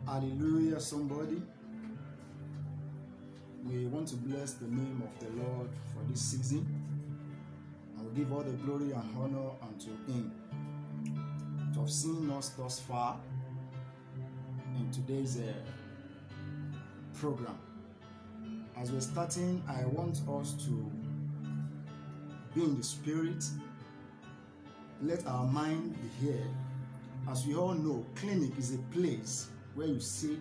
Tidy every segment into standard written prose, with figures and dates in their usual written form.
Hallelujah, somebody. We want to bless the name of the Lord for this season, and we give all the glory and honor unto Him to have seen us thus far in today's program. As we're starting, I want us to be in the spirit. Let our mind be here. As we all know, clinic is a place where you seek,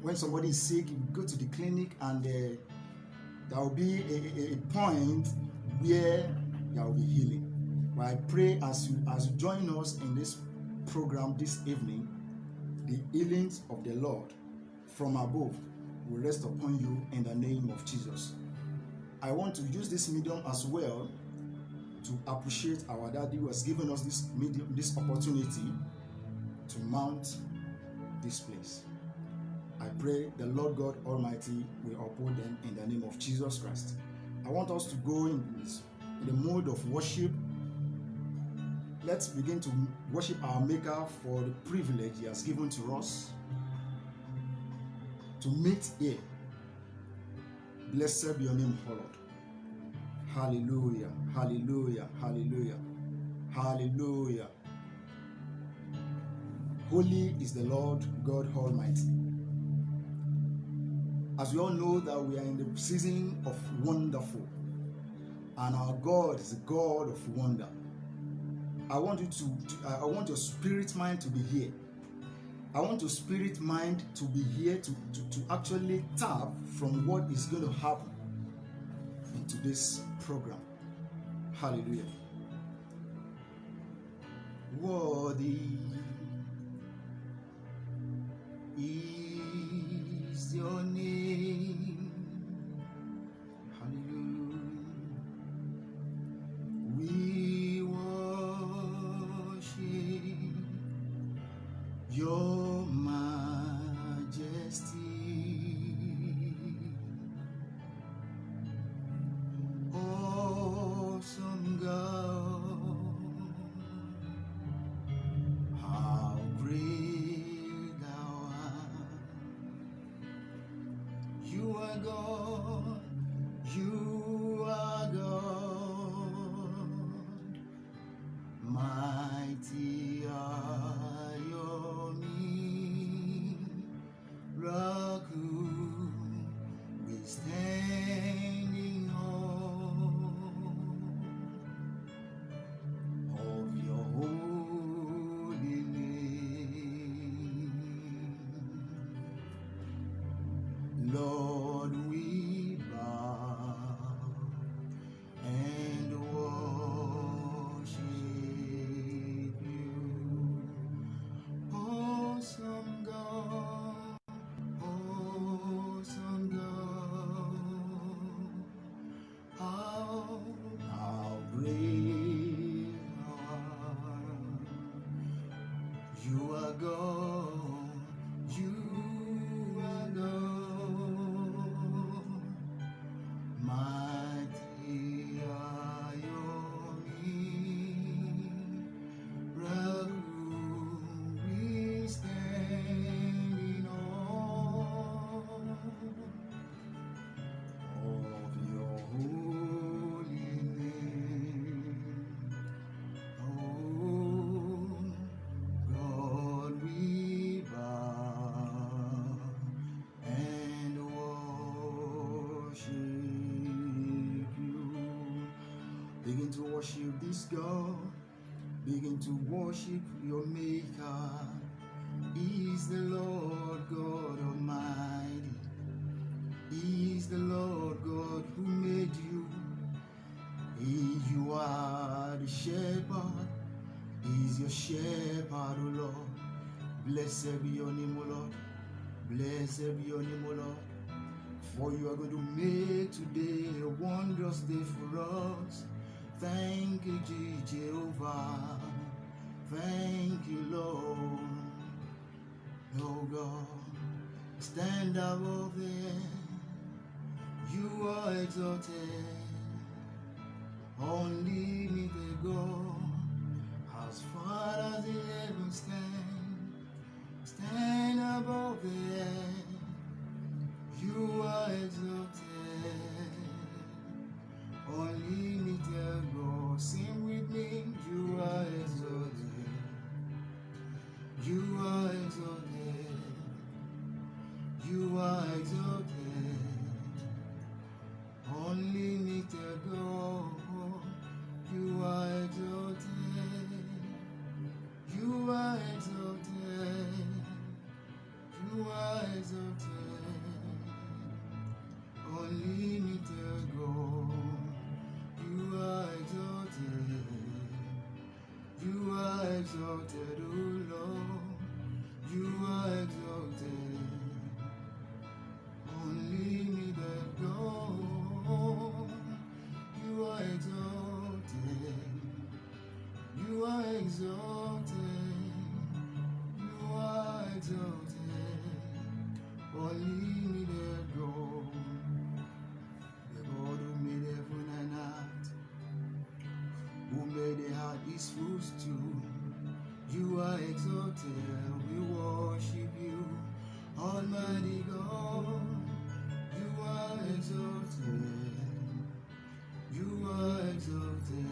when somebody is sick, you go to the clinic, and there will be a point where there will be healing. But I pray as you join us in this program this evening, the healings of the Lord from above will rest upon you in the name of Jesus. I want to use this medium as well to appreciate our daddy who has given us this opportunity to mount this place. I pray the Lord God Almighty will uphold them in the name of Jesus Christ. I want us to go in the mode of worship. Let's begin to worship our Maker for the privilege He has given to us to meet here. Blessed be your name, O Lord. Hallelujah, hallelujah, hallelujah, hallelujah. Holy is the Lord God Almighty. As we all know that we are in the season of wonderful, and our God is a God of wonder. I want your spirit mind to be here. I want your spirit mind to be here to actually tap from what is going to happen in today's program. Hallelujah. Worthy is your name. Hallelujah. We worship your majesty. Awesome God, how great thou art. You are God, you are God, mighty are your miracles, we stand in awe of your holy name. Lord, we bow and worship you. Awesome God, awesome God, how great thou art. You are God, you are God, mighty are your miracles, we stand in awe of your holy name. Oh, God, we bow and worship you. Begin to worship this God. Begin to worship your Maker. He is the Lord God Almighty. He is the Lord God who made you. You are the shepherd. He is your shepherd, O Lord. Blessed be your name, O Lord. Blessed be your name, O Lord. For you are going to make today a wondrous day for us. Thank you, Jehovah. Thank you, Lord. Oh God, stand above there. You are exalted. Unlimited God, as far as the are exalted, O Lord. You are exalted. Only me that God. You are exalted. You are exalted. You are exalted. Only me that God. The God who made heaven and earth, who made the heart his footstool. You are exalted, we worship you, Almighty God. You are exalted, you are exalted,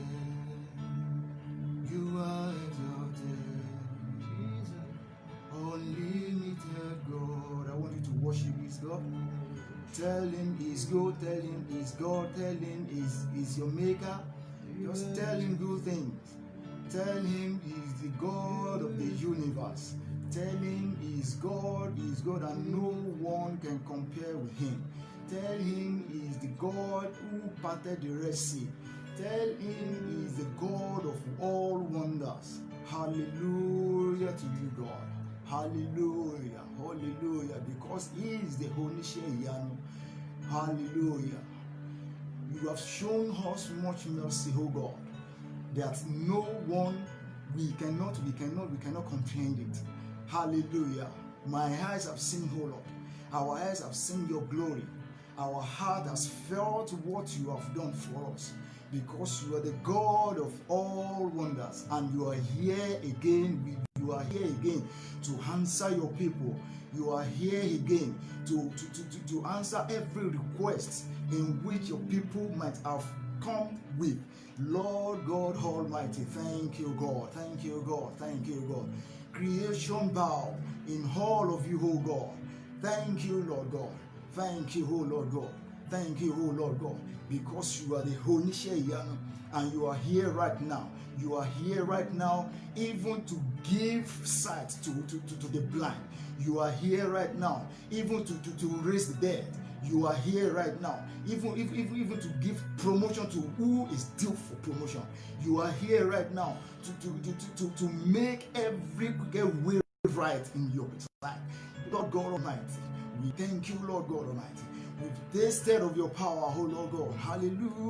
you are exalted, Jesus. Unlimited God. I want you to worship His God. Tell Him He's good, tell Him He's God, tell Him He's your maker. Just tell Him good things. Tell Him He's the God of the universe. Tell Him He's God, and no one can compare with Him. Tell Him He's the God who parted the Red Sea. Tell Him He's the God of all wonders. Hallelujah to you, God. Hallelujah, hallelujah, because He is the Onishe Iyanu. Hallelujah. You have shown us much mercy, O God, that no one, we cannot comprehend it. Hallelujah. My eyes have seen, O Lord. Our eyes have seen your glory. Our heart has felt what you have done for us, because you are the God of all wonders, and you are here again. You are here again to answer your people. You are here again to answer every request in which your people might have come with. Lord God Almighty, thank you, God. Thank you, God. Thank you, God. Creation bow in all of you, O God. Thank you, Lord God. Thank you, O Lord God. Thank you, O Lord God, because you are the Onishe Iyanu, and you are here right now. You are here right now, even to give sight to the blind. You are here right now, even to raise the dead. You are here right now, even to give promotion to who is due for promotion. You are here right now to make every way right in your life. Lord God Almighty, we thank you, Lord God Almighty. We've tasted of your power, oh Lord God. Hallelujah.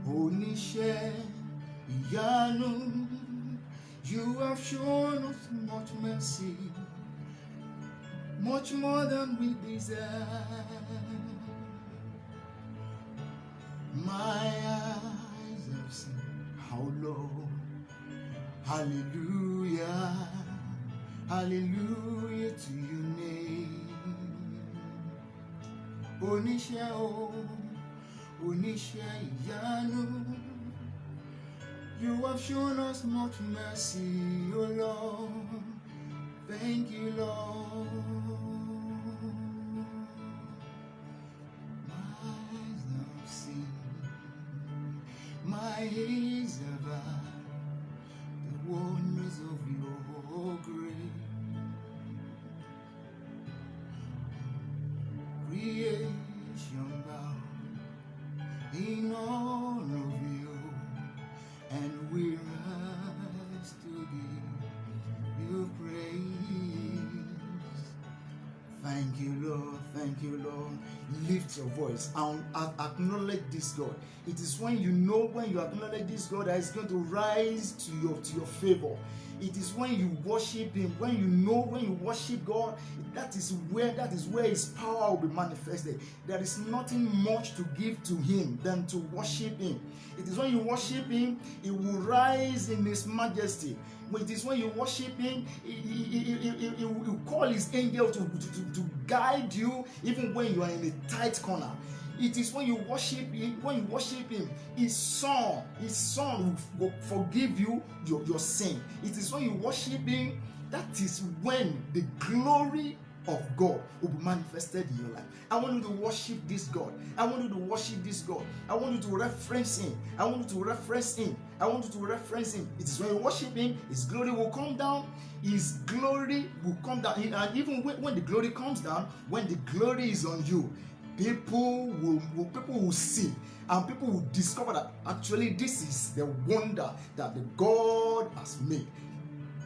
Onishe Iyanu, you have shown us much mercy, much more than we deserve. My eyes have seen how low. Hallelujah. Hallelujah to your name. Onishe Iyanu, you have shown us much mercy, O Lord. Thank you, Lord. My eyes have seen, my ears have heard the wonders of your grace. Creation bow in all of you, and we rise to give you praise. Thank you, Lord. Thank you, Lord. Lift your voice and acknowledge this God. It is when you acknowledge this God that is going to rise to your favor. It is when you worship Him, when you worship God, that is where His power will be manifested. There is nothing much to give to Him than to worship Him. It is when you worship Him, He will rise in His majesty. It is when you worship Him, He will call His angel to guide you, even when you are in a tight corner. It is when you worship Him, His Son will forgive you your sin. It is when you worship Him, that is when the glory of God will be manifested in your life. I want you to worship this God. I want you to worship this God. I want you to reference Him. I want you to reference Him. I want you to reference Him. It is when you worship Him, His glory will come down. His glory will come down. And even when the glory comes down, when the glory is on you, people will see, and people will discover that actually this is the wonder that the God has made.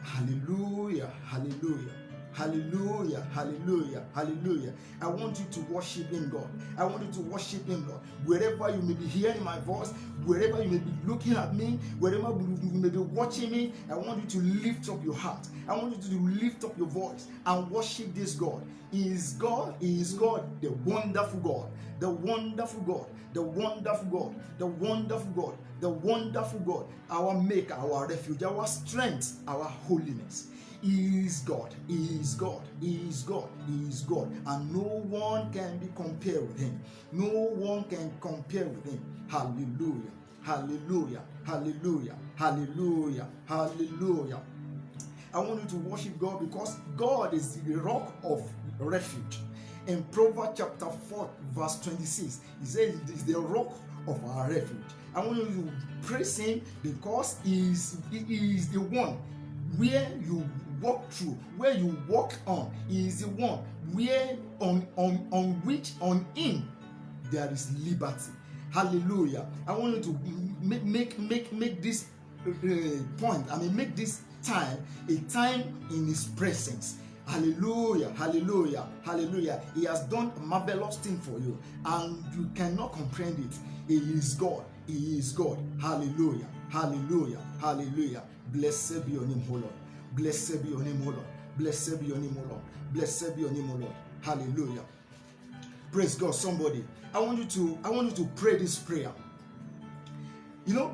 Hallelujah, hallelujah. Hallelujah, hallelujah, hallelujah. I want you to worship Him, God. I want you to worship Him, Lord. Wherever you may be hearing my voice, wherever you may be looking at me, wherever you may be watching me, I want you to lift up your heart. I want you to lift up your voice and worship this God. He is God, He is God, the wonderful God, the wonderful God, the wonderful God, the wonderful God, the wonderful God, our Maker, our refuge, our strength, our holiness. He is God, He is God, He is God, He is God, and no one can be compared with Him. No one can compare with Him. Hallelujah, hallelujah, hallelujah, hallelujah, hallelujah. I want you to worship God because God is the rock of refuge. In Proverbs chapter 4, verse 26, He says it is the rock of our refuge. I want you to praise Him because He is the one where you walk through, where you walk on. He is the one where on Him there is liberty. Hallelujah. I want you to make this point. Make this time a time in His presence. Hallelujah, hallelujah, hallelujah. He has done a marvelous thing for you, and you cannot comprehend it. He is God. He is God. Hallelujah, hallelujah, hallelujah. Blessed be your name, O Lord. Blessed be your name, O Lord. Blessed be your name, O Lord. Blessed be your name, O Lord. Hallelujah. Praise God, somebody. I want you to pray this prayer.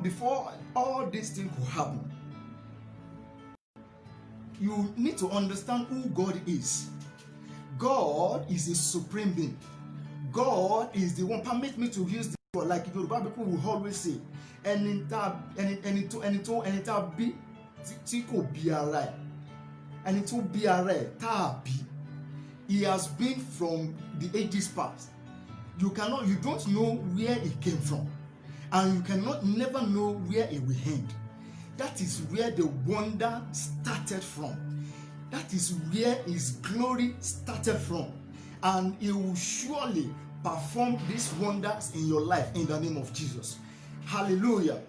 Before all these things will happen, you need to understand who God is. God is a supreme being. God is the one. Permit me to use this word, like Yoruba people will always say, ẹni tá bí tí kò bí ara ẹ̀, ẹni tó bí ara ẹ̀ tá a bí. He has been from the ages past. You don't know where he came from, and you never know where it will end. That is where the wonder started from. That is where his glory started from, and he will surely perform these wonders in your life in the name of Jesus. Hallelujah.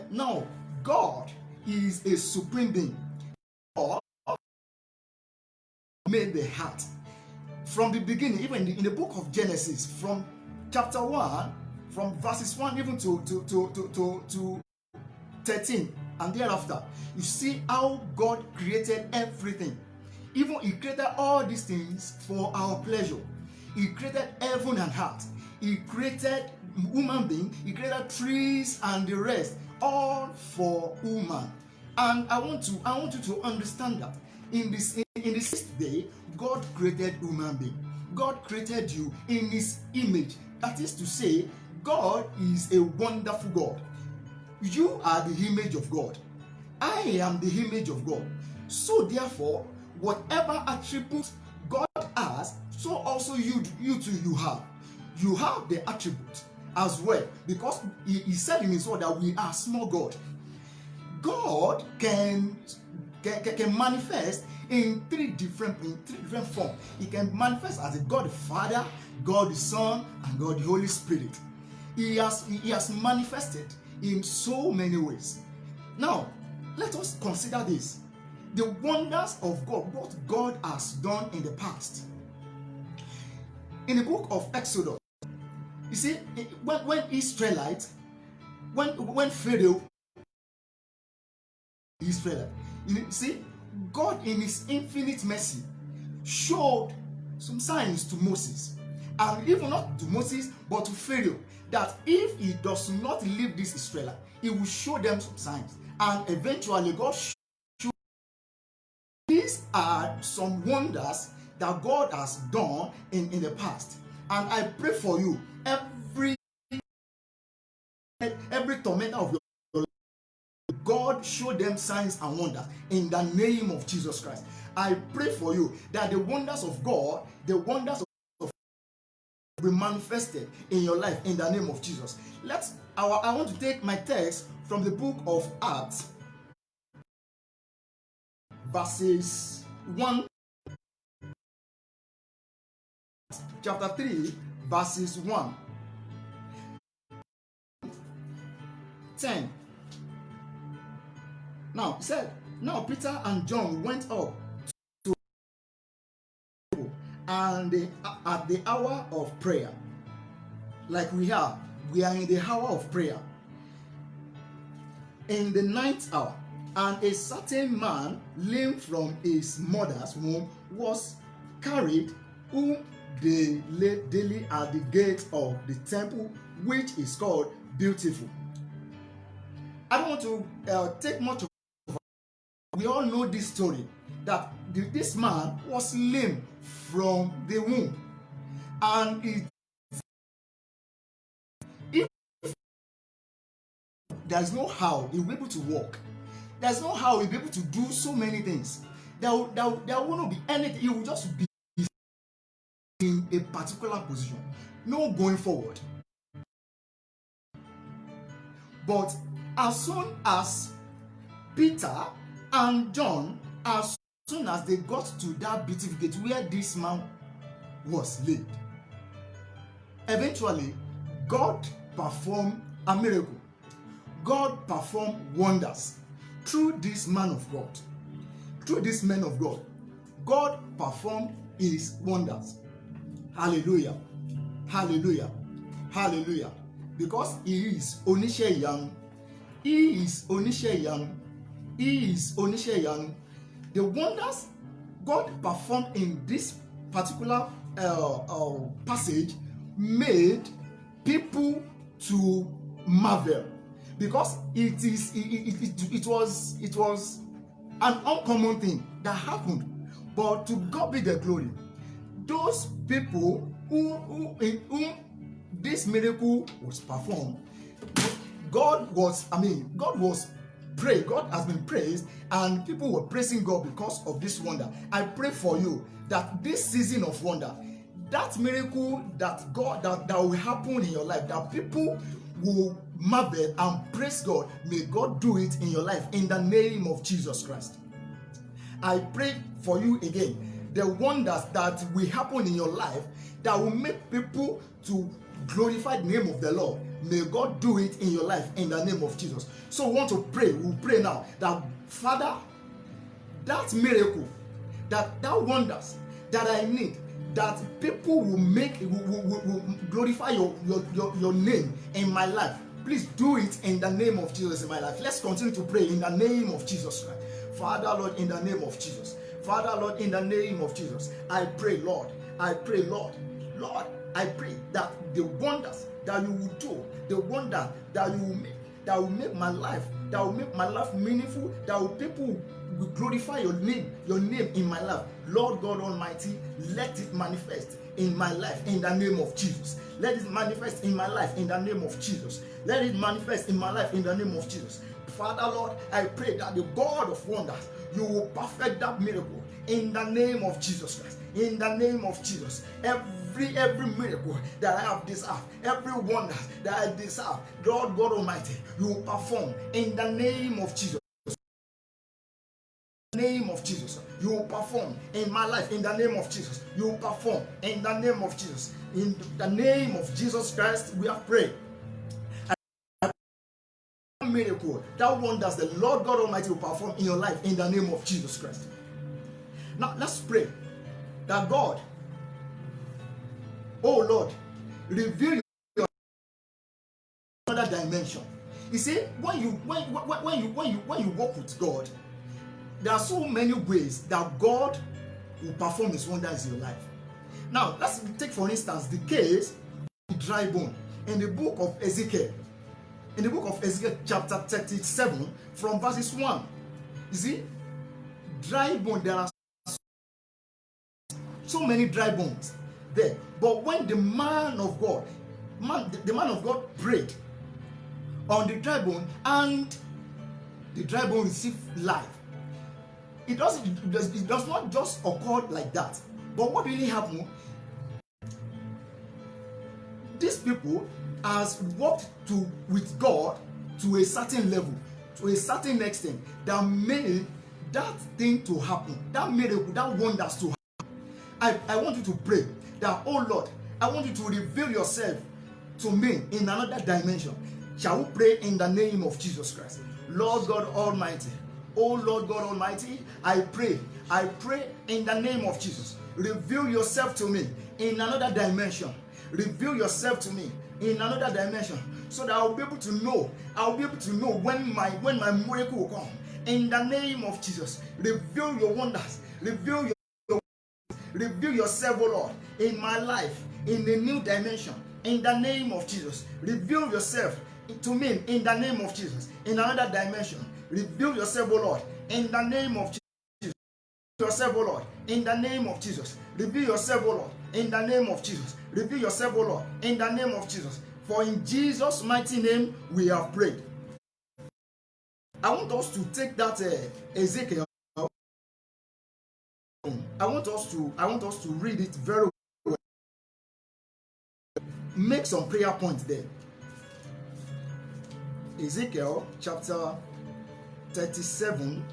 Now, God is a supreme being. God made the heart from the beginning, even in the book of Genesis, from chapter 1, from verses 1 even to 13 and thereafter, you see how God created everything. Even He created all these things for our pleasure. He created heaven and earth. He created human being. He created trees and the rest, all for human. And I want you to understand that in the sixth day, God created human being. God created you in His image. That is to say, God is a wonderful God. You are the image of God. I am the image of God. So therefore, whatever attributes God has, so also you too you have. You have the attributes as well, because He said in His word that we are small God. God can manifest in three different forms. He can manifest as a God the Father, God the Son, and God the Holy Spirit. He has manifested in so many ways. Now, let us consider this. The wonders of God, what God has done in the past. In the book of Exodus, you see, when Israelites, when Pharaoh, Israel, you see, God in His infinite mercy showed some signs to Moses, and even not to Moses, but to Pharaoh, that if he does not leave this Israelite, He will show them some signs, and eventually God showed. These are some wonders that God has done in the past, and I pray for you, every tormentor of your life, God show them signs and wonders in the name of Jesus Christ. I pray for you that the wonders of God, the wonders of be manifested in your life in the name of Jesus. I want to take my text from the book of Acts, verses 1, chapter 3, verses 1. 10. Now, it said, now Peter and John went up to and at the hour of prayer. Like we are in the hour of prayer. In the 9th hour, and a certain man, lame from his mother's womb, was carried, whom they laid daily at the gate of the temple, which is called Beautiful. I don't want to take much of it. We all know this story, that this man was lame from the womb, and there's no how he will be able to walk. There's no how he'll be able to do so many things. There will not be anything. He will just be in a particular position. No going forward. But as soon as Peter and John, as soon as they got to that beautiful gate where this man was laid, eventually God performed a miracle. God performed wonders through this man of God. Through this man of God, God performed his wonders. Hallelujah. Hallelujah. Hallelujah. Because he is oníṣẹ́ ìyanu. He is oníṣẹ́ ìyanu. He is oníṣẹ́ ìyanu. The wonders God performed in this particular passage made people to marvel, because it was an uncommon thing that happened. But to God be the glory. Those people in whom this miracle was performed, God was praised. God has been praised, and people were praising God because of this wonder. I pray for you that this season of wonder, that miracle that will happen in your life, that people will marvel and praise God, may God do it in your life in the name of Jesus Christ. I pray for you again, the wonders that will happen in your life that will make people to glorify the name of the Lord. May God do it in your life in the name of Jesus. So we want to pray. We'll pray now that, Father, that miracle, that wonders that I need, that people will glorify your name in my life. Please do it in the name of Jesus in my life. Let's continue to pray in the name of Jesus Christ. Father, Lord, in the name of Jesus. Father, Lord, in the name of Jesus. I pray, Lord. I pray, Lord. Lord, I pray that the wonders that you will do, the wonder that you will make, that will make my life meaningful, that will people will glorify your name in my life. Lord God Almighty, let it manifest in my life in the name of Jesus. Let it manifest in my life in the name of Jesus. Let it manifest in my life in the name of Jesus. Father, Lord, I pray that the God of wonders, you will perfect that miracle in the name of Jesus Christ. In the name of Jesus. Every miracle that I have deserved, every wonder that I deserve, Lord God Almighty, you will perform in the name of Jesus. Name of Jesus, you will perform in my life in the name of Jesus. You will perform in the name of Jesus. In the name of Jesus Christ, we have prayed. Miracle, that wonders the Lord God Almighty will perform in your life in the name of Jesus Christ. Now let's pray that God, oh Lord, reveal your another dimension. You see, when you walk with God, there are so many ways that God will perform his wonders in your life. Now, let's take for instance the case of the dry bone in the book of Ezekiel. In the book of Ezekiel chapter 37 from verses 1. You see, dry bone, there are so many dry bones there. But when the man of God prayed on the dry bone, and the dry bone received life, it does not just occur like that. But what really happened? These people has walked with God to a certain level, to a certain extent, that made that thing to happen, that miracle, that wonders to happen. I want you to pray that, oh Lord, I want you to reveal yourself to me in another dimension. Shall we pray in the name of Jesus Christ? Lord God Almighty, oh Lord God Almighty, I pray in the name of Jesus. Reveal yourself to me in another dimension. Reveal yourself to me in another dimension, so that I'll be able to know. When my miracle will come. In the name of Jesus, reveal your wonders. Reveal yourself, oh Lord, in my life, in a new dimension. In the name of Jesus, reveal yourself to me in the name of Jesus, in another dimension. Reveal yourself, oh Lord, in the name of Jesus. Yourself, oh Lord, in the name of Jesus. Reveal yourself, oh Lord, in the name of Jesus. Reveal yourself, oh Lord, in the name of Jesus. For in Jesus' mighty name we have prayed. I want us to take that Ezekiel. I want us to read it very well. Make some prayer points there. Ezekiel chapter 37.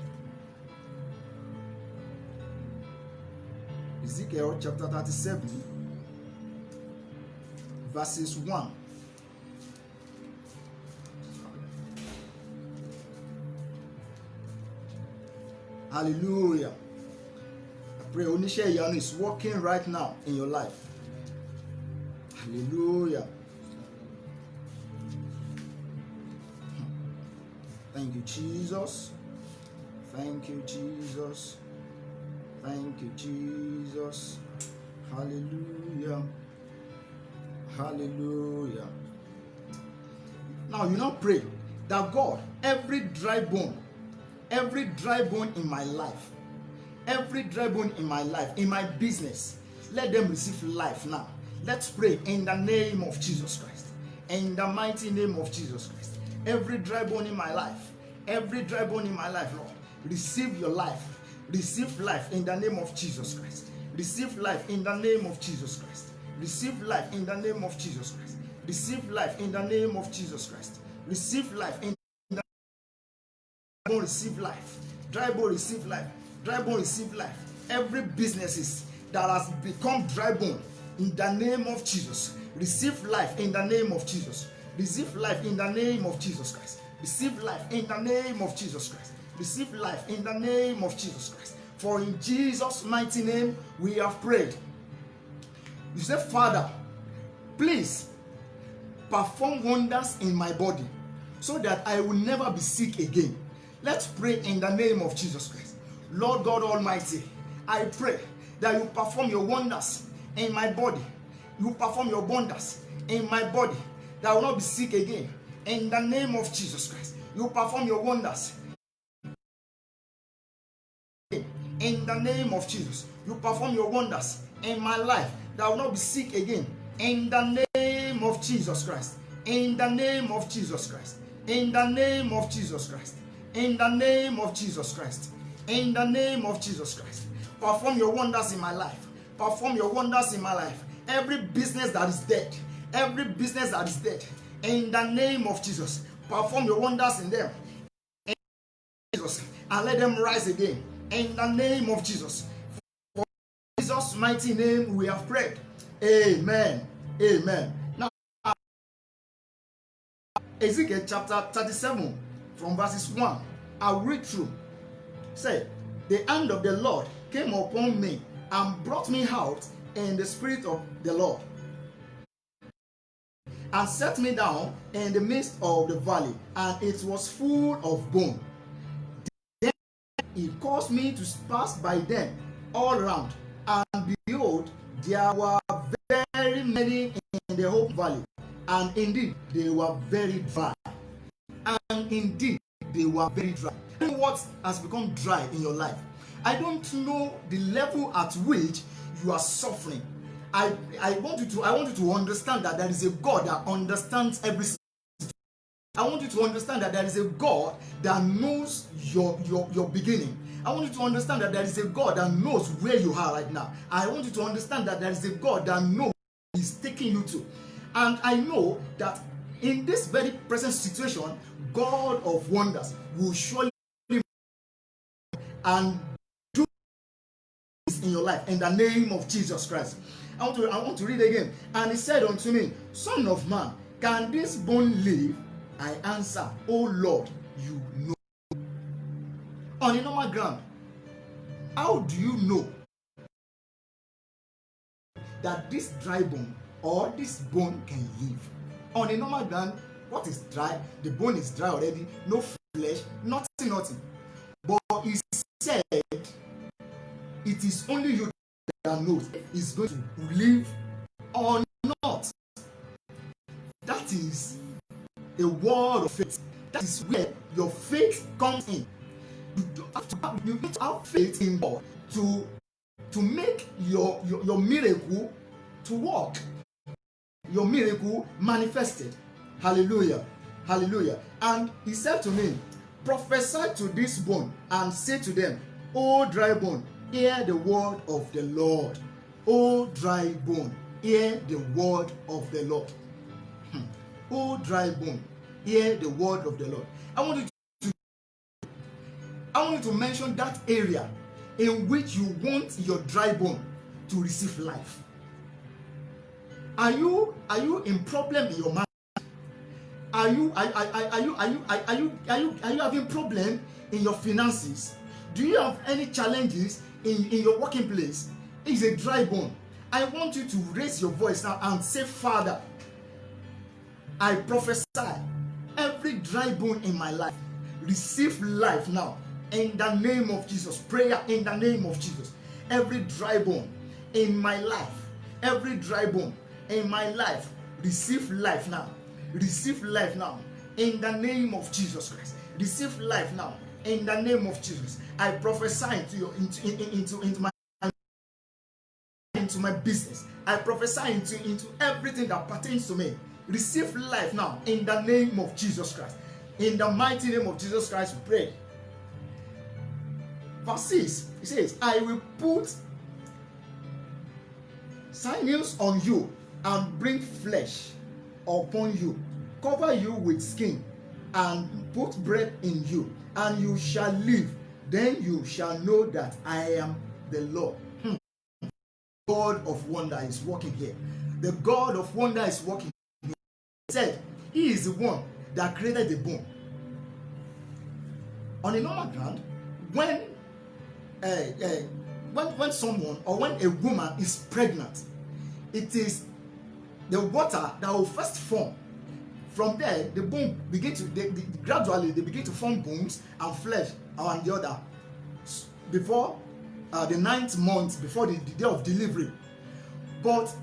Ezekiel chapter 37, verses 1. Hallelujah. I pray Onisha Yanu is working right now in your life. Hallelujah. Thank you, Jesus. Thank you, Jesus. Thank you, Jesus. Hallelujah. Hallelujah. Now, you now pray that God, every dry bone in my life, in my business, let them receive life now. Let's pray in the name of Jesus Christ. In the mighty name of Jesus Christ. Every dry bone in my life, Lord, receive your life. Receive life in the name of Jesus Christ. Receive life in the name of Jesus Christ. Receive life in the name of Jesus Christ. Receive life in the name of Jesus Christ. Receive life in the bone, receive life. Dry bone, receive life. Dry bone, receive life. Every businesses that has become dry bone, in the name of Jesus, receive life in the name of Jesus. Receive life in the name of Jesus Christ. Receive life in the name of Jesus Christ. Receive life in the name of Jesus Christ. For in Jesus' mighty name we have prayed. You say, Father, please perform wonders in my body so that I will never be sick again. Let's pray in the name of Jesus Christ. Lord God Almighty, I pray that you perform your wonders in my body. You perform your wonders in my body, that I will not be sick again. In the name of Jesus Christ, you perform your wonders. In the name of Jesus, you perform your wonders in my life, that I will not be sick again. In the name of Jesus Christ. In the name of Jesus Christ. In the name of Jesus Christ. In the name of Jesus Christ. In the name of Jesus Christ. Perform your wonders in my life. Perform your wonders in my life. Every business that is dead, in the name of Jesus, perform your wonders in them. In Jesus, and let them rise again. In the name of Jesus. For Jesus' mighty name we have prayed. Amen. Amen. Now, Ezekiel chapter 37 from verses 1. I'll read through. Say, the hand of the Lord came upon me and brought me out in the spirit of the Lord, and set me down in the midst of the valley, and it was full of bone. Then he caused me to pass by them all around, and behold, there were very many in the whole valley, and indeed they were very dry. And indeed they were very dry. And what has become dry in your life? I don't know the level at which you are suffering. I want you to understand that there is a God that understands every situation. I want you to understand that there is a God that knows your beginning. I want you to understand that there is a God that knows where you are right now. I want you to understand that there is a God that knows where He's taking you to. And I know that in this very present situation, God of wonders will surely and do this in your life in the name of Jesus Christ. I want to read again. And he said unto me, Son of man, can this bone live? I answer, O Lord, you know. On a normal ground, how do you know that this dry bone or this bone can live? On a normal ground, what is dry? The bone is dry already, no flesh, nothing. But he said, it is only you that knows is going to live or not. That is a word of faith. That is where your faith comes in. You need to have faith in God to make your miracle to work, your miracle manifested. Hallelujah, hallelujah. And he said to me, prophesy to this bone and say to them, O dry bone, hear the word of the Lord. O dry bone, hear the word of the Lord. O dry bone, hear the word of the Lord. I want you to mention that area in which you want your dry bone to receive life. Are you in problem in your marriage? Are you having problem in your finances? Do you have any challenges in your working place? It's a dry bone. I want you to raise your voice now and say, Father, I prophesy every dry bone in my life receive life now in the name of Jesus. Prayer in the name of Jesus. Every dry bone in my life, every dry bone in my life receive life now. Receive life now in the name of Jesus Christ. Receive life now in the name of Jesus. I prophesy into my business. I prophesy into everything that pertains to me. Receive life now in the name of Jesus Christ. In the mighty name of Jesus Christ, we pray. Verse 6, it says, I will put sinews on you and bring flesh upon you, cover you with skin, and put breath in you, and you shall live. Then you shall know that I am the Lord. God of wonder is working here. The God of wonder is working here. He said, He is the one that created the bone. On a normal ground, when someone or when a woman is pregnant, it is the water that will first form. From there, the bone gradually they begin to form bones and flesh and the other before the 9th month, before the day of delivery. But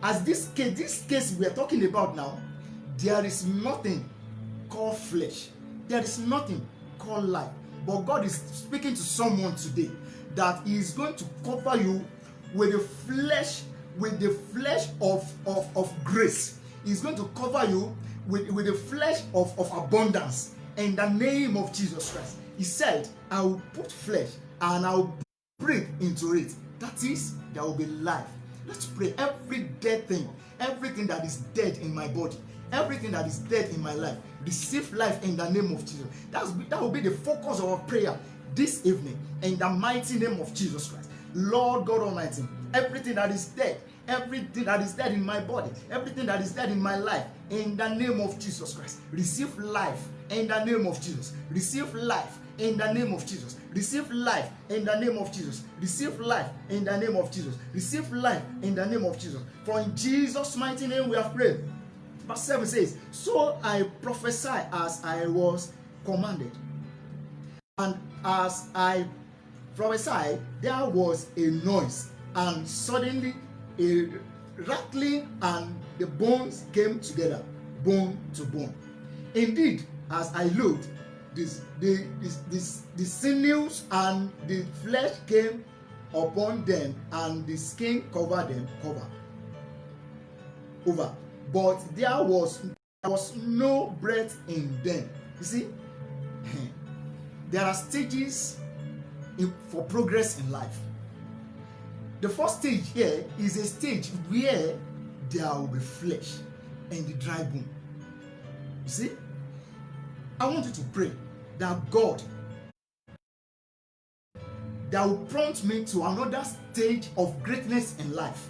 as this case we are talking about now, there is nothing called flesh. There is nothing called life. But God is speaking to someone today that He is going to cover you with the flesh, of grace. He's going to cover you with the flesh of abundance in the name of Jesus Christ. He said, I will put flesh and I will breathe into it. That is, there will be life. Let's pray. Every dead thing, everything that is dead in my body, everything that is dead in my life, receive life in the name of Jesus. That will be the focus of our prayer this evening in the mighty name of Jesus Christ. Lord God Almighty, everything that is dead, everything that is dead in my body, everything that is dead in my life, in the name of Jesus Christ, receive life in the name of Jesus. Receive life in the name of Jesus. Receive life in the name of Jesus. Receive life in the name of Jesus. Receive life in the name of Jesus. For in Jesus' mighty name we have prayed. Verse 7 says, so I prophesy as I was commanded. And as I prophesied, there was a noise, and suddenly a rattling, and the bones came together, bone to bone. Indeed, as I looked, the sinews and the flesh came upon them, and the skin covered them over. But there was no breath in them. You see, there are stages for progress in life. The first stage here is a stage where there will be flesh and the dry bone. You see, I want you to pray that God that will prompt me to another stage of greatness in life.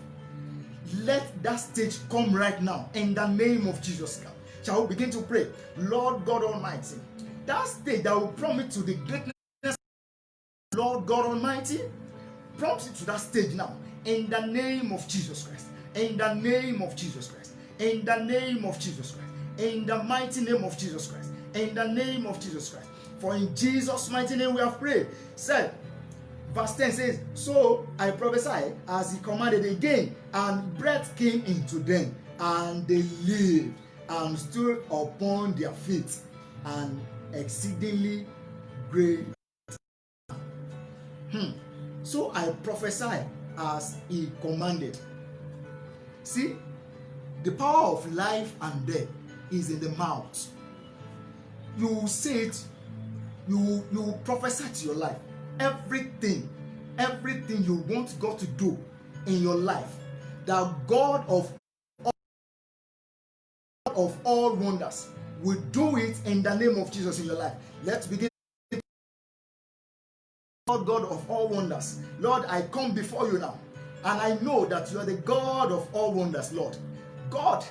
let that stage come right now in the name of Jesus. Shall we begin to pray? Lord God Almighty, that stage that will prompt to the greatness, Lord God Almighty, prompt you to that stage now in the name of Jesus Christ. In the name of Jesus Christ. In the name of Jesus Christ. In the mighty name of Jesus Christ. In the name of Jesus Christ. For in Jesus' mighty name we have prayed. Said, verse 10 says, so I prophesied as he commanded again, and breath came into them, and they lived and stood upon their feet, and exceedingly great. So I prophesied as he commanded. See, the power of life and death is in the mouth. You say it, you prophesy to your life. Everything you want God to do in your life, that God of all wonders will do it in the name of Jesus in your life. Let's begin. Lord God of all wonders, Lord, I come before you now, and I know that you are the God of all wonders, Lord. God,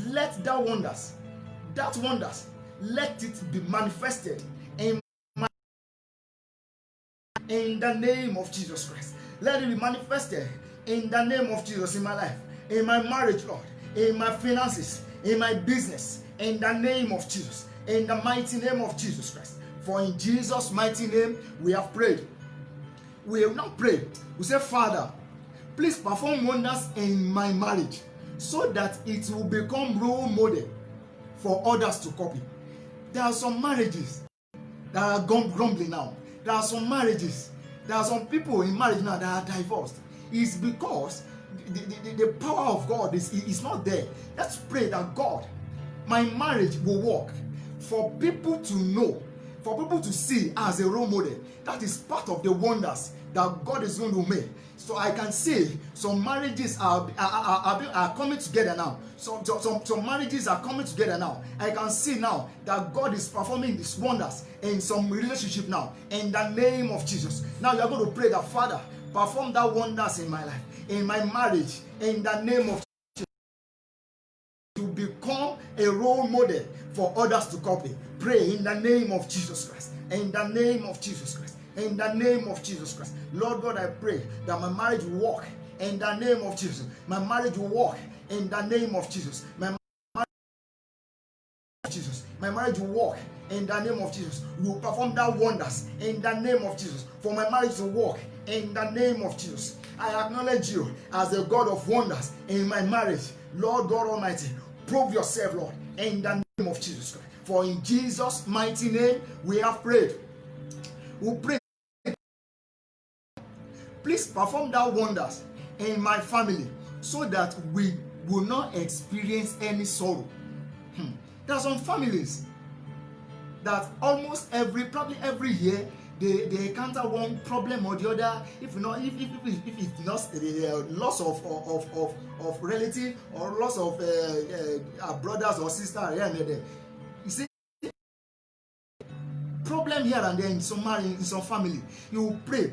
let that wonders, let it be manifested in the name of Jesus Christ. Let it be manifested in the name of Jesus in my life, in my marriage, Lord, in my finances, in my business, in the name of Jesus, in the mighty name of Jesus Christ. For in Jesus' mighty name we have prayed. We have not prayed. We say, Father, please perform wonders in my marriage so that it will become role model for others to copy. There are some marriages that are grumbling now. There are some marriages, there are some people in marriage now that are divorced. It's because the power of God is not there. Let's pray that God, my marriage will work for people to know, for people to see as a role model. That is part of the wonders that God is going to make. So I can see some marriages are coming together now. Some marriages are coming together now. I can see now that God is performing these wonders in some relationship now. In the name of Jesus. Now you are going to pray that, Father, perform that wonders in my life, in my marriage, in the name of Jesus. To become a role model for others to copy. Pray in the name of Jesus Christ. In the name of Jesus Christ. In the name of Jesus Christ. Lord God, I pray that my marriage will work in the name of Jesus. My marriage will work in the name of Jesus. My marriage will work in the name of Jesus. You will perform that wonders in the name of Jesus. For my marriage to work in the name of Jesus. I acknowledge you as the God of wonders in my marriage. Lord God Almighty, prove yourself, Lord, in the name of Jesus Christ. For in Jesus' mighty name we have prayed. We pray. Please perform that wonders in my family so that we will not experience any sorrow. There are some families that almost probably every year they encounter one problem or the other. If it's not the loss of relative or loss of brothers or sisters here and there. You see, problem here and there in some marriage, in some family. You will pray.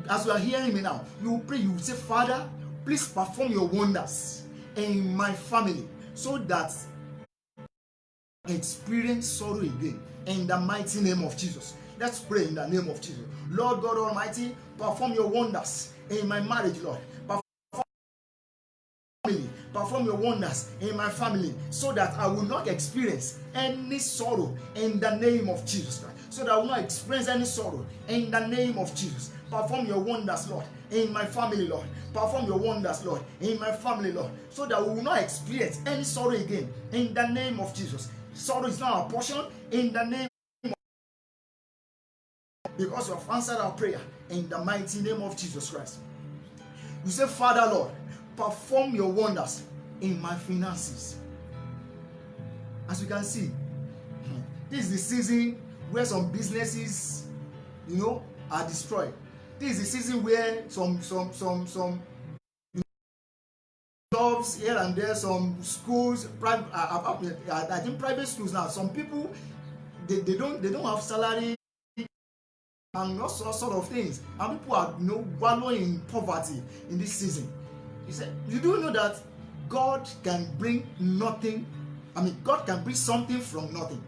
As you are hearing me now, you will pray. You will say, Father, please perform your wonders in my family so that I experience sorrow again in the mighty name of Jesus. Let's pray in the name of Jesus. Lord God Almighty, perform your wonders in my marriage, Lord. Perform your wonders in my family so that I will not experience any sorrow in the name of Jesus Christ. So that I will not experience any sorrow in the name of Jesus. Perform your wonders, Lord, in my family, Lord. Perform your wonders, Lord, in my family, Lord, so that we will not experience any sorrow again in the name of Jesus. Sorrow is not our portion in the name of Jesus, because you have answered our prayer in the mighty name of Jesus Christ. You say, Father, Lord, perform your wonders in my finances. As you can see, this is the season where some businesses, are destroyed. This is the season where some jobs here and there, some schools, I think private schools now, some people they don't have salary and all sort of things, and people are wallowing in poverty in this season. He said, you do know that God can bring nothing. God can bring something from nothing.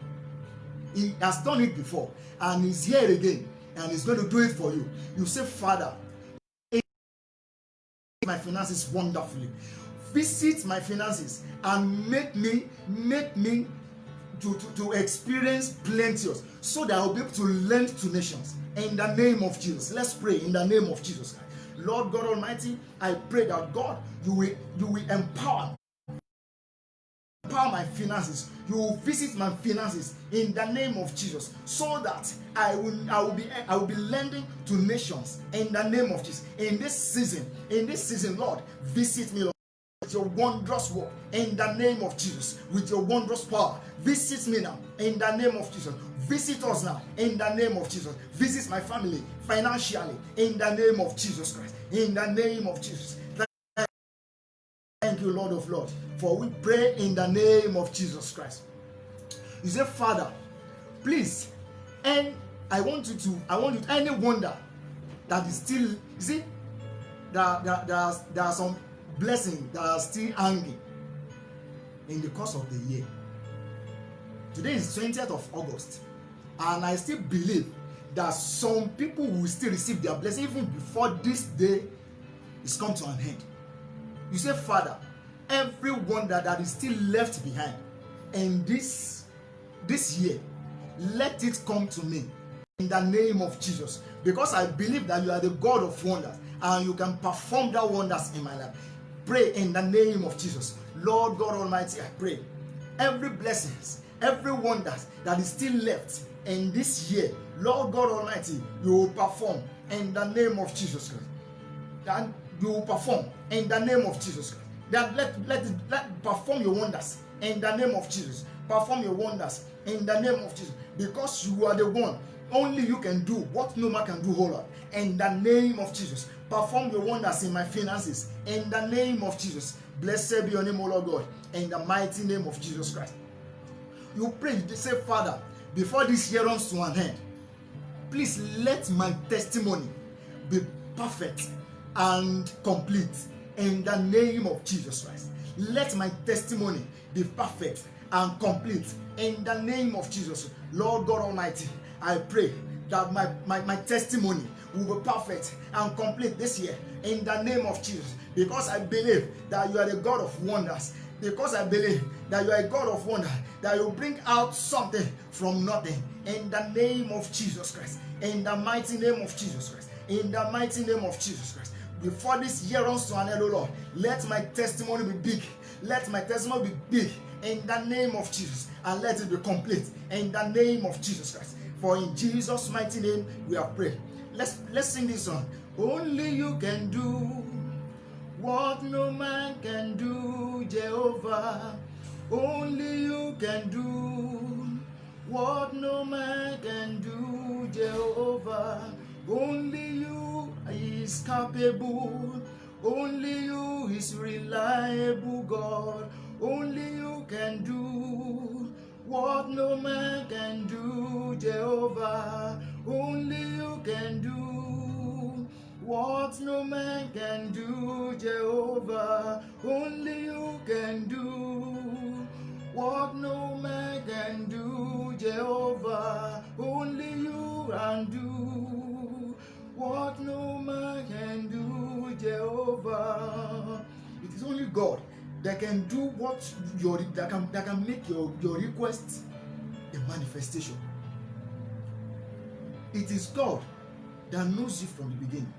He has done it before, and he's here again, and he's going to do it for you. You say, Father, my finances wonderfully. Visit my finances and make me to experience plenteous, so that I'll be able to lend to nations. In the name of Jesus, let's pray in the name of Jesus. Lord God Almighty, I pray that God, you will empower my finances. You will visit my finances in the name of Jesus, so that I will be lending to nations in the name of Jesus. In this season, Lord, visit me, Lord, with your wondrous work in the name of Jesus, with your wondrous power. Visit me now in the name of Jesus. Visit us now in the name of Jesus. Visit my family financially in the name of Jesus Christ. In the name of Jesus. Thank you, Lord of Lords, for we pray in the name of Jesus Christ. You say, Father, please, and I want you any wonder that is still, you see, there are some blessings that are still hanging in the course of the year. Today is 20th of August, and I still believe that some people will still receive their blessing even before this day is come to an end. You say, Father, every wonder that is still left behind in this year, let it come to me in the name of Jesus, because I believe that you are the God of wonders and you can perform that wonders in my life. Pray in the name of Jesus. Lord God Almighty, I pray every blessings, every wonders that is still left in this year, Lord God Almighty, you will perform in the name of Jesus Christ. That you will perform in the name of Jesus Christ. That let perform your wonders in the name of Jesus. Perform your wonders in the name of Jesus, because you are the one. Only you can do what no man can do, whole lot. In the name of Jesus, perform your wonders in my finances. In the name of Jesus, blessed be your name, O Lord God. In the mighty name of Jesus Christ, you pray. You say, Father, before this year runs to an end, please let my testimony be perfect and complete. In the name of Jesus Christ, let my testimony be perfect and complete. In the name of Jesus, Lord God Almighty, I pray that my testimony will be perfect and complete this year in the name of Jesus, because I believe that you are the God of wonders, because I believe that you are a God of wonder, that you bring out something from nothing in the name of Jesus Christ, in the mighty name of Jesus Christ, in the mighty name of Jesus Christ. Before this year runs to an end, O Lord, let my testimony be big. Let my testimony be big in the name of Jesus, and let it be complete in the name of Jesus Christ. For in Jesus' mighty name we have prayed. Let's sing this song. Only you can do what no man can do, Jehovah. Only you can do what no man can do, Jehovah. Only you is capable. Only you is reliable, God. Only you can do what no man can do, Jehovah. Only you can do what no man can do, Jehovah. Only you can do what no man can do, Jehovah. Only you can do what no man can do, Jehovah. It is only God that can do what that can make your request a manifestation. It is God that knows you from the beginning,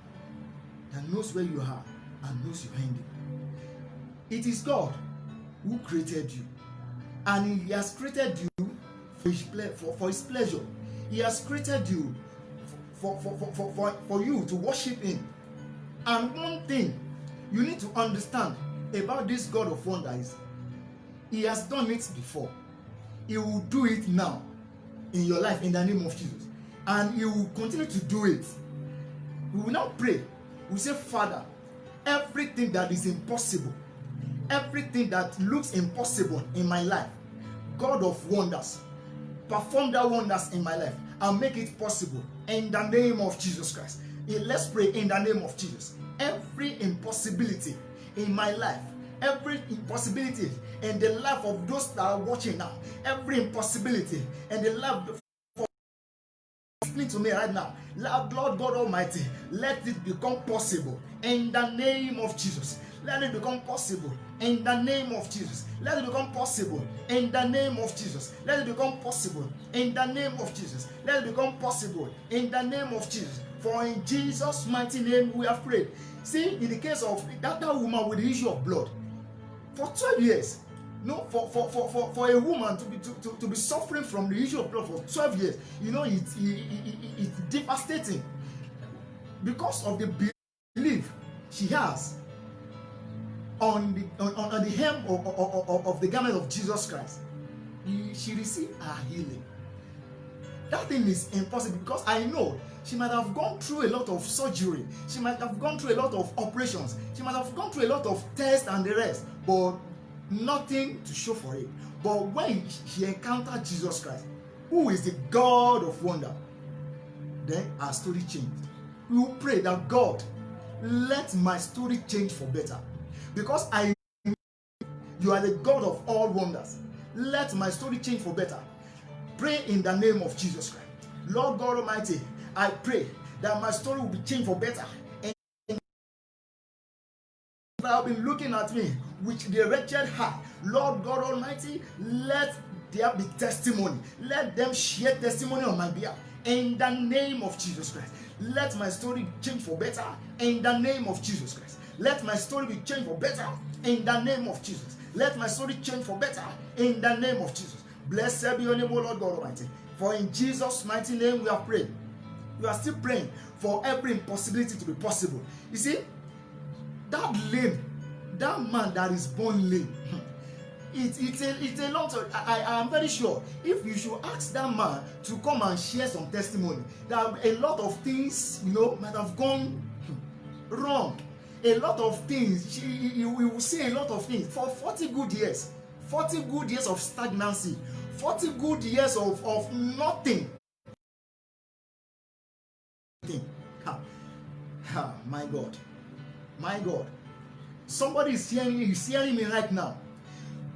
that knows where you are and knows your ending. It is God who created you, and He has created you for His pleasure. He has created you for you to worship Him. And one thing you need to understand about this God of wonder is He has done it before. He will do it now in your life in the name of Jesus, and He will continue to do it. We will now pray. We say, Father, everything that is impossible, everything that looks impossible in my life, God of wonders, perform that wonders in my life and make it possible in the name of Jesus Christ. Let's pray in the name of Jesus. Every impossibility in my life, every impossibility in the life of those that are watching now, every impossibility in the life of listening to me right now, Lord God Almighty, let it become possible in the name of Jesus. Let it become possible in the name of Jesus. Let it become possible in the name of Jesus. Let it become possible in the name of Jesus. Let it become possible in the name of Jesus. For in Jesus' mighty name we have prayed. See, in the case of that woman with the issue of blood, for 12 years, no, for a woman to be suffering from the issue of blood for 12 years, you know, it's devastating because of the belief she has on the hem of the garment of Jesus Christ. She received her healing. That thing is impossible because I know she might have gone through a lot of surgery, she might have gone through a lot of operations, she might have gone through a lot of tests and the rest, but nothing to show for it. But when she encountered Jesus Christ, who is the God of wonder, then her story changed. We will pray that God, let my story change for better, because I know you are the God of all wonders. Let my story change for better. Pray in the name of Jesus Christ. Lord God Almighty, I pray that my story will be changed for better. And that have been looking at me with the wretched heart, Lord God Almighty, let there be testimony. Let them share testimony on my behalf. In the name of Jesus Christ. Let my story change for better. In the name of Jesus Christ. Let my story be changed for better. In the name of Jesus. Let my story change for better. In the name of Jesus. Blessed be your name, O Lord God Almighty. For in Jesus' mighty name we are praying. You are still praying for every impossibility to be possible. You see, that man that is born lame, it's a long story. I am very sure if you should ask that man to come and share some testimony, that a lot of things, you know, might have gone wrong. A lot of things, you will see a lot of things for 40 good years. 40 good years of stagnancy, 40 good years of nothing. My God, my God, somebody is hearing me right now.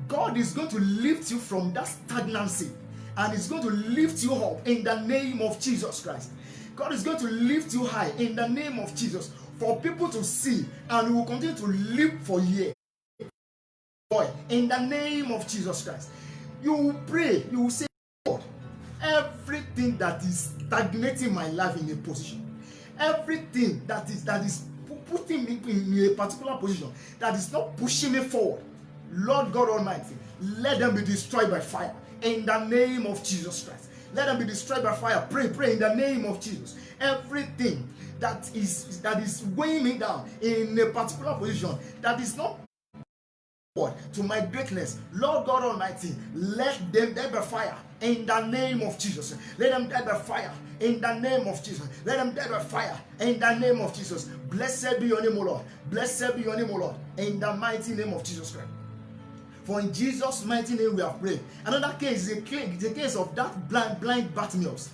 God is going to lift you from that stagnancy and is going to lift you up in the name of Jesus Christ. God is going to lift you high in the name of Jesus for people to see, and will continue to live for years. In the name of Jesus Christ, you will pray, you will say, God, everything that is stagnating my life in a position, everything that is putting me in a particular position, that is not pushing me forward, Lord God Almighty, let them be destroyed by fire in the name of Jesus Christ. Let them be destroyed by fire. Pray in the name of Jesus. Everything that is weighing me down in a particular position, that is not to my greatness, Lord God Almighty, let them die by fire in the name of Jesus. Let them die by fire in the name of Jesus. Let them die by fire in the name of Jesus. Blessed be your name, O Lord. Blessed be your name, O Lord, in the mighty name of Jesus Christ. For in Jesus' mighty name we have prayed. Another case is the case of that blind Bartimaeus.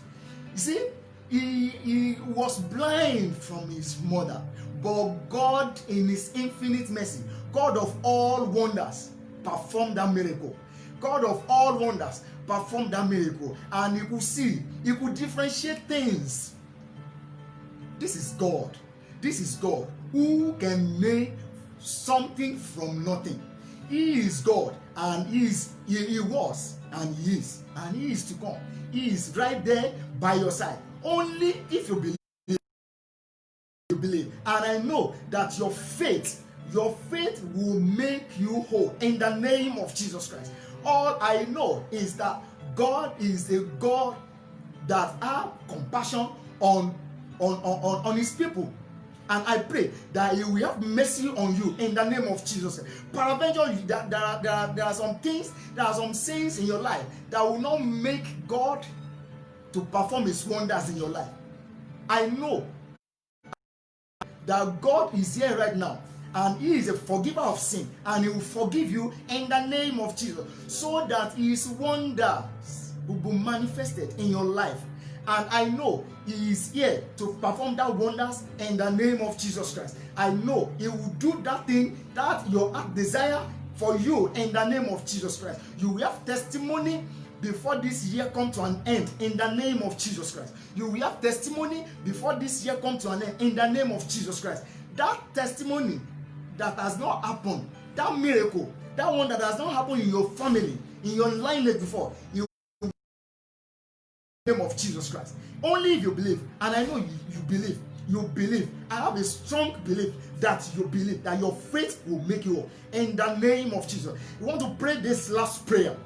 You see, he was blind from his mother, but God in his infinite mercy, God of all wonders, performed that miracle. God of all wonders performed that miracle, and he could see, he could differentiate things. This is God. This is God who can make something from nothing. He is God, and he was, and he is, and he is to come. He is right there by your side. Only if you believe. You believe. And I know that your faith will make you whole in the name of Jesus Christ. All I know is that God is a God that has compassion on his people. And I pray that he will have mercy on you in the name of Jesus. Peradventure, there are some things, there are some sayings in your life that will not make God to perform his wonders in your life. I know that God is here right now, and he is a forgiver of sin, and he will forgive you in the name of Jesus, so that his wonders will be manifested in your life, And I know He is here to perform that wonders in the name of Jesus Christ. I know He will do that thing that your heart desire for you in the name of Jesus Christ. You will have testimony before this year come to an end in the name of Jesus Christ. You will have testimony before this year come to an end in the name of Jesus Christ. That testimony that has not happened, that miracle, that one that has not happened in your family, in your lineage before, you name of Jesus Christ. Only if you believe, and I know you believe. I have a strong belief that you believe, that your faith will make you whole. In the name of Jesus. You want to pray this last prayer.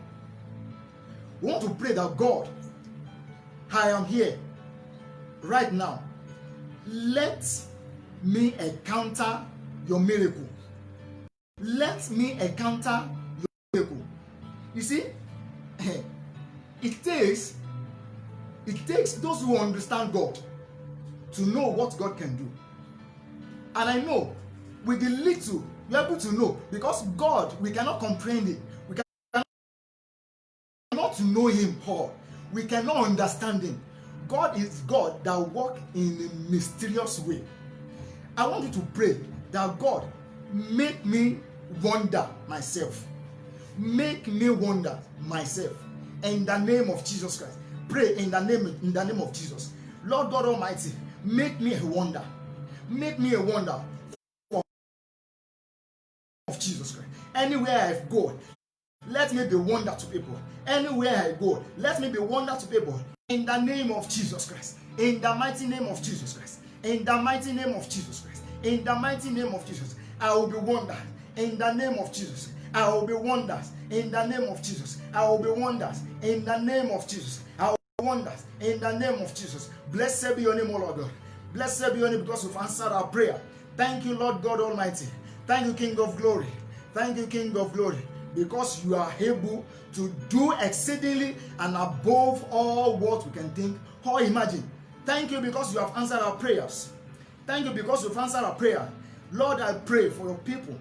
You want to pray that God, I am here right now. Let me encounter your miracle. Let me encounter your miracle. You see, it takes those who understand God to know what God can do. And I know with the little, you're able to know, because God, we cannot comprehend it. We cannot know Him all. We cannot understand Him. God is God that works in a mysterious way. I want you to pray that God, make me wonder myself. Make me wonder myself. In the name of Jesus Christ. Pray in the name of Jesus. Lord God Almighty, make me a wonder. Make me a wonder of Jesus Christ. Anywhere I go, let me be wonder to people. Anywhere I go, let me be wonder to people. In the name of Jesus Christ. In the mighty name of Jesus Christ. In the mighty name of Jesus Christ. In the mighty name of Jesus. I will be wondered. In the name of Jesus. I will be wonders. In the name of Jesus. I will be wonders. In the name of Jesus. I will be wonders. In the name of Jesus. Blessed be your name, O Lord God. Blessed be your name, because you've answered our prayer. Thank you, Lord God Almighty. Thank you, King of Glory. Thank you, King of Glory, because you are able to do exceedingly and above all what we can think or imagine. Thank you because you have answered our prayers. Thank you because you've answered our prayer. Lord, I pray for your people.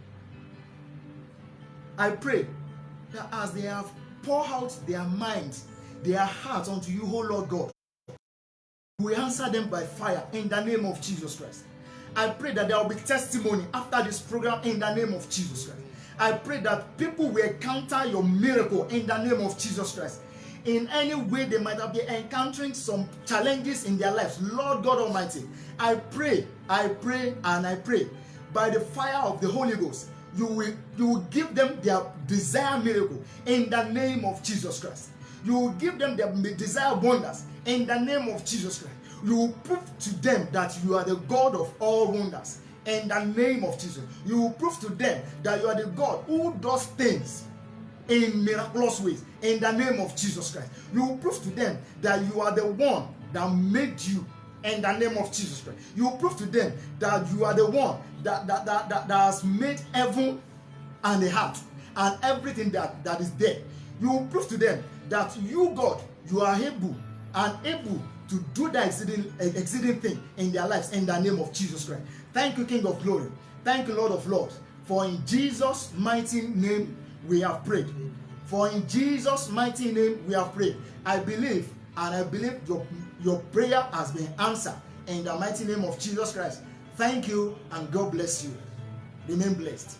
I pray that as they have poured out their minds, their hearts unto you, O Lord God, we answer them by fire in the name of Jesus Christ. I pray that there will be testimony after this program in the name of Jesus Christ. I pray that people will encounter your miracle in the name of Jesus Christ. In any way they might have been encountering some challenges in their lives, Lord God Almighty, I pray, and I pray by the fire of the Holy Ghost, you will give them their desired miracle in the name of Jesus Christ. You will give them their desired wonders in the name of Jesus Christ. You will prove to them that you are the God of all wonders in the name of Jesus. You will prove to them that you are the God who does things in miraculous ways in the name of Jesus Christ. You will prove to them that you are the one that made you in the name of Jesus Christ. You will prove to them that you are the one that has made heaven and the earth and everything that is there. You will prove to them that you, God, you are able to do that exceeding thing in their lives in the name of Jesus Christ. Thank you, King of Glory. Thank you, Lord of Lords. For in Jesus' mighty name we have prayed. For in Jesus' mighty name we have prayed. I believe, and I believe your prayer has been answered in the mighty name of Jesus Christ. Thank you, and God bless you. Remain blessed.